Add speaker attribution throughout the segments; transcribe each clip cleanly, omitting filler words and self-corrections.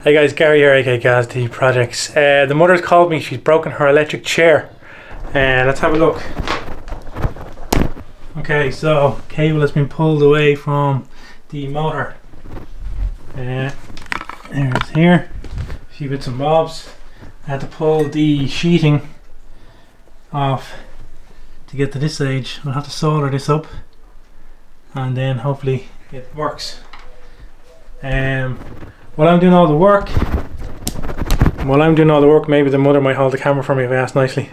Speaker 1: Hey guys, Gary here, aka Gaz-D-Projects. The mother's called me, she's broken her electric chair. Let's have a look. Okay, so cable has been pulled away from the motor. There it's here. A few bits and bobs. I had to pull the sheeting off to get to this stage. I'll have to solder this up and then hopefully it works. While I'm doing all the work, maybe the mother might hold the camera for me if I ask nicely.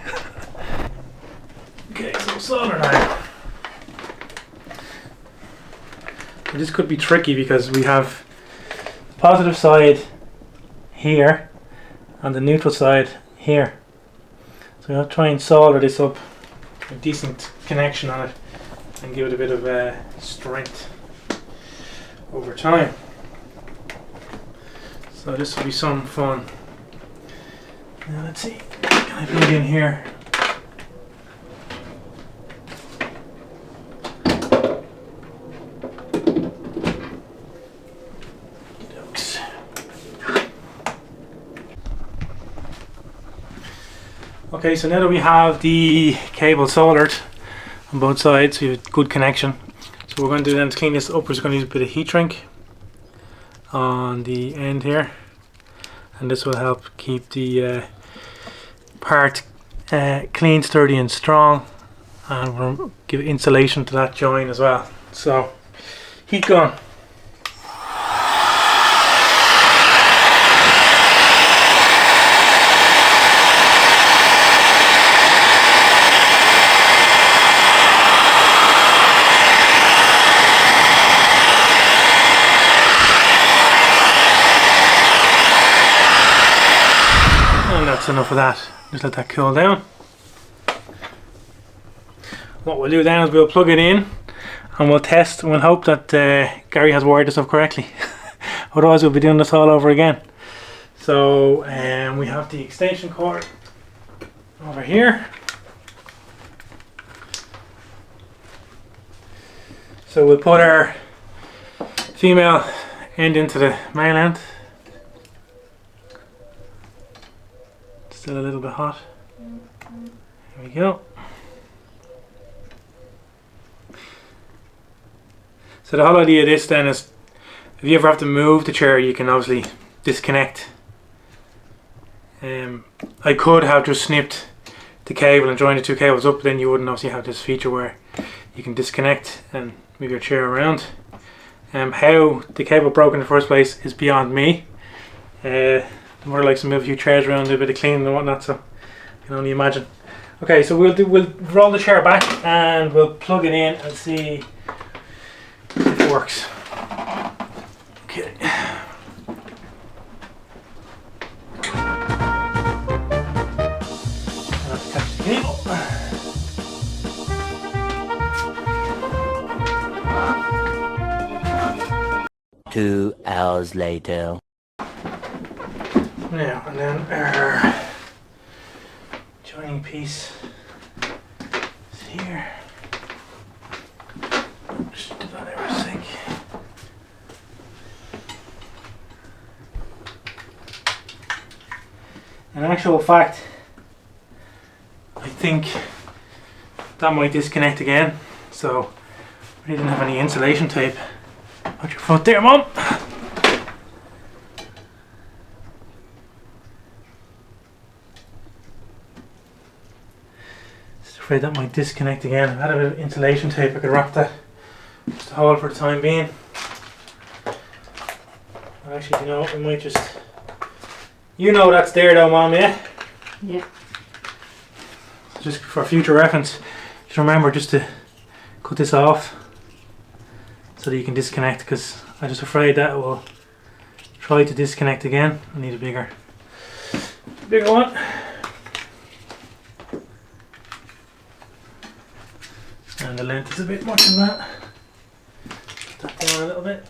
Speaker 1: Okay, so solder now. This could be tricky because we have the positive side here and the neutral side here. So I'll try and solder this up, a decent connection on it, and give it a bit of strength over time. So this will be some fun. Now let's see, can I plug in here? Okay, so now that we have the cable soldered on both sides, we have a good connection. So what we're going to do then to clean this up, we're just going to use a bit of heat shrink on the end here, and this will help keep the part clean, sturdy and strong, and we'll give insulation to that joint as well. So heat gun. That's enough of that. Just let that cool down. What we'll do then is we'll plug it in and we'll test and we'll hope that Gary has wired this up correctly. Otherwise we'll be doing this all over again. So we have the extension cord over here. So we'll put our female end into the male end. Still a little bit hot. There we go. So the whole idea of this then is, if you ever have to move the chair, you can obviously disconnect. I could have just snipped the cable and joined the two cables up, but then you wouldn't obviously have this feature where you can disconnect and move your chair around. How the cable broke in the first place is beyond me. The mother likes to move a few chairs around, do a bit of cleaning and whatnot, so you can only imagine. Okay, so we'll roll the chair back and we'll plug it in and see if it works. Okay. I'll have to catch the cable.
Speaker 2: 2 hours later.
Speaker 1: Now, and then our joining piece is here. Just do that over a sec. In actual fact, I think that might disconnect again. So, we didn't have any insulation tape. Put your foot there, Mum. Afraid that might disconnect again. I've had a bit of insulation tape, I could wrap that just a hole for the time being. Actually, you know what, we might just, you know that's there though, Mom, yeah?
Speaker 3: Yeah.
Speaker 1: Just for future reference, just remember just to cut this off so that you can disconnect, because I'm just afraid that will try to disconnect again. I need a bigger one. And the length is a bit much of that. Put that down a little bit.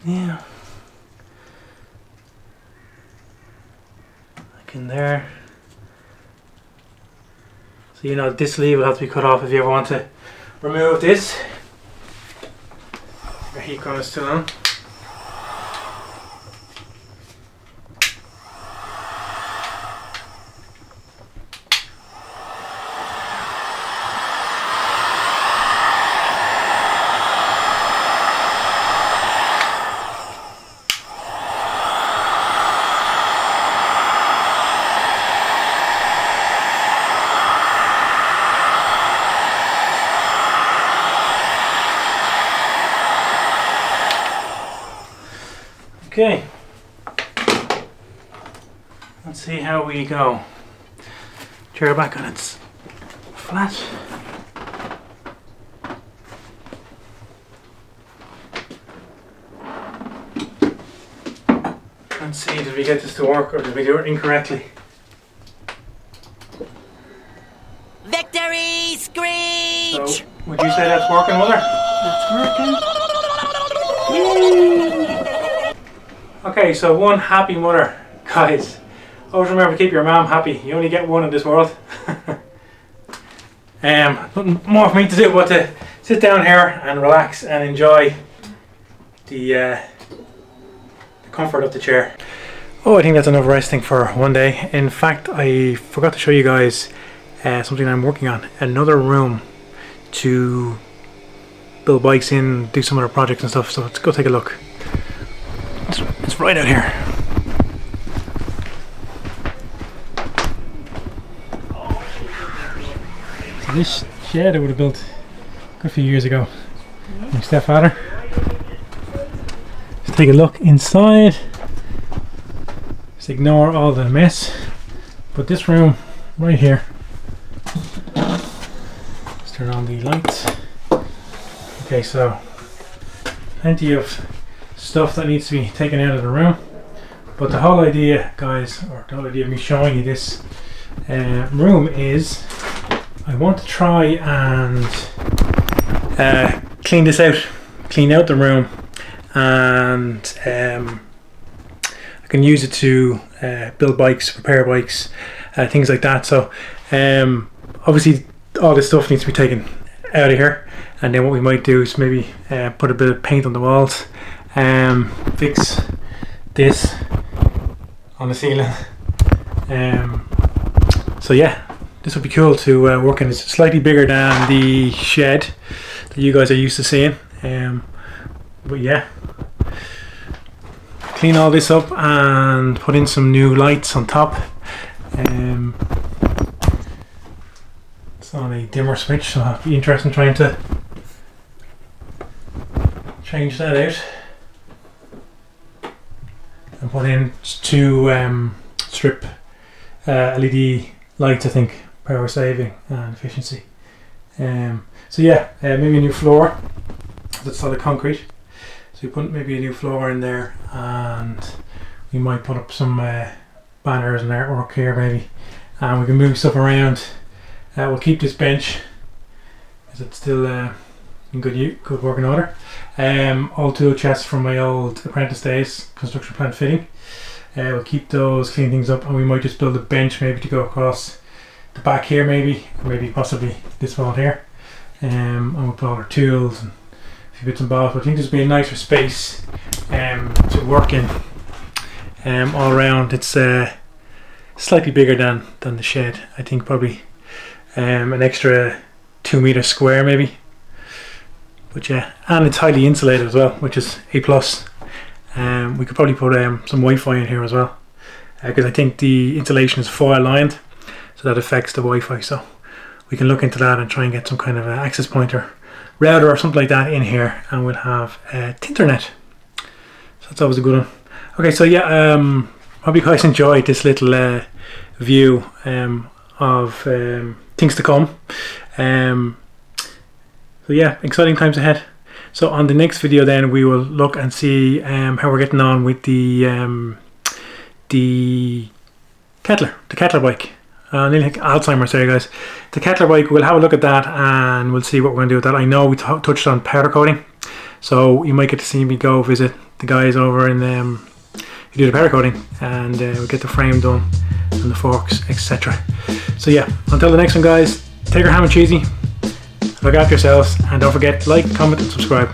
Speaker 1: Yeah. Like in there. So you know this sleeve will have to be cut off if you ever want to remove this. Your heat gun is still on. Okay, let's see how we go. Chair back on its flat. Let's see, did we get this to work or did we do it incorrectly?
Speaker 2: Victory screech!
Speaker 1: So, would you say that's working, Mother?
Speaker 3: That's working.
Speaker 1: Okay, so one happy mother. Guys, always remember to keep your mom happy. You only get one in this world. Nothing more for me to do but to sit down here and relax and enjoy the comfort of the chair. Oh, I think that's enough resting for one day. In fact, I forgot to show you guys something I'm working on. Another room to build bikes in, do some other projects and stuff. So let's go take a look. It's right out here. So this shed I would have built a good few years ago. My stepfather. Let's take a look inside. Just ignore all the mess. But this room right here. Let's turn on the lights. Okay, so plenty of stuff that needs to be taken out of the room, but the whole idea, guys, or the whole idea of me showing you this room is I want to try and clean this out, clean out the room, and I can use it to build bikes, repair bikes, things like that. So obviously all this stuff needs to be taken out of here, and then what we might do is maybe put a bit of paint on the walls, fix this on the ceiling. So yeah, this would be cool to work in. It's slightly bigger than the shed that you guys are used to seeing, but yeah, clean all this up and put in some new lights on top. It's on a dimmer switch, so it'll be interesting trying to change that out and put in two strip LED lights, I think, power saving and efficiency. So yeah, maybe a new floor. That's solid concrete, so we put maybe a new floor in there, and we might put up some banners and artwork here maybe, and we can move stuff around. We'll keep this bench as it's still in good working order. Old tool chests from my old apprentice days, construction plant fitting. We'll keep those, clean things up, and we might just build a bench maybe to go across the back here, maybe possibly this wall here. And we'll put all our tools and a few bits and bobs. But I think this will be a nicer space to work in all around. It's slightly bigger than the shed. I think probably an extra 2 meters square maybe. But yeah, and it's highly insulated as well, which is A+. We could probably put some Wi-Fi in here as well, because I think the insulation is foil lined, so that affects the Wi-Fi. So we can look into that and try and get some kind of access point or router or something like that in here, and we'll have Tinternet. So that's always a good one. Okay, so yeah, hope you guys enjoyed this little view of things to come. So yeah, exciting times ahead. So on the next video then we will look and see how we're getting on with the Kettler bike. Nearly like Alzheimer's there, guys. The Kettler bike, we'll have a look at that and we'll see what we're going to do with that. I know we touched on powder coating, so you might get to see me go visit the guys over in who do the powder coating, and we'll get the frame done and the forks, etc. So yeah, until the next one, guys, take your ham and cheesy, look after yourselves, and don't forget to like, comment and subscribe.